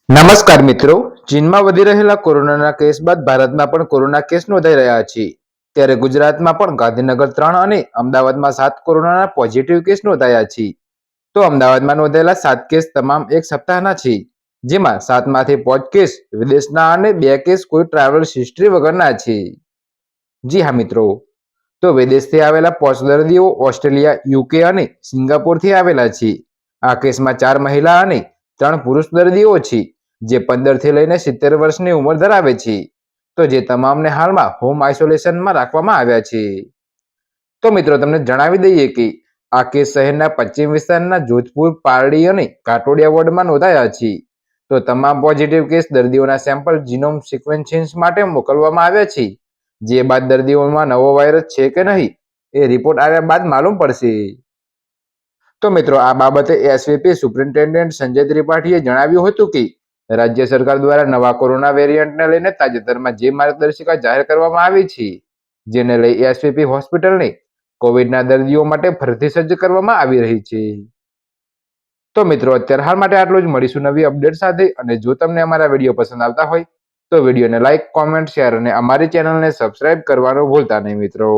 નમસ્કાર મિત્રો, ચીનમાં વધી રહેલા કોરોનાના કેસ બાદ ભારતમાં પણ કોરોના કેસ નોંધાઈ રહ્યા છે. ત્યારે ગુજરાતમાં પણ ગાંધીનગર 3 અને અમદાવાદમાં 7 કોરોનાના પોઝિટિવ કેસ નોંધાયા છે. તો અમદાવાદમાં નોંધાયેલા 7 કેસ તમામ એક સપ્તાહના છે, જેમાં 7માંથી 5 કેસ વિદેશના અને 2 કેસ કોઈ ટ્રાવેલ હિસ્ટ્રી વગરના છે. જી હા મિત્રો, તો વિદેશથી આવેલા 5 દર્દીઓ ઓસ્ટ્રેલિયા, યુકે અને સિંગાપોરથી આવેલા છે. આ કેસમાં 4 મહિલા અને 3 પુરુષ દર્દીઓ છે, જે 15 થી લઈને 70 વર્ષની ઉંમર ધરાવે છે. તો જે તમામને હાલમાં હોમ આઇસોલેશનમાં રાખવામાં આવ્યા છે. તો મિત્રો તમને જણાવી દઈએ કે આ કેસ શહેરના પશ્ચિમ વિસ્તારના જોધપુર, પારડી અને કાટોડિયા વોર્ડમાં નોંધાયા છે. તો તમામ પોઝિટિવ કેસ દર્દીઓના સેમ્પલ જીનોમ સિક્વેન્સિંગ માટે મોકલવામાં આવ્યા છે. જે બાદ દર્દીઓમાં નવો વાયરસ છે કે નહીં એ રિપોર્ટ આવ્યા બાદ માલુમ પડશે. તો મિત્રો આ બાબતે એસવીપી સુપ્રિન્ટેન્ડન્ટ સંજય ત્રિપાઠીએ જણાવ્યું હતું કે રાજ્ય સરકાર દ્વારા નવા કોરોના વેરિયન્ટને લઈને તાજેતરમાં જે માર્ગદર્શિકા જાહેર કરવામાં આવી છે, જેને લઈ એસવીપી હોસ્પિટલને કોવિડના દર્દીઓ માટે ફરીથી સજ્જ કરવામાં આવી રહી છે. તો મિત્રો અત્યારે હાલ માટે આટલું જ. મળીશું નવી અપડેટ સાથે. અને જો તમને અમારા વિડીયો પસંદ આવતા હોય તો વિડીયોને લાઇક, કોમેન્ટ, શેર અને અમારી ચેનલને સબસ્ક્રાઇબ કરવાનું ભૂલતા નહીં મિત્રો.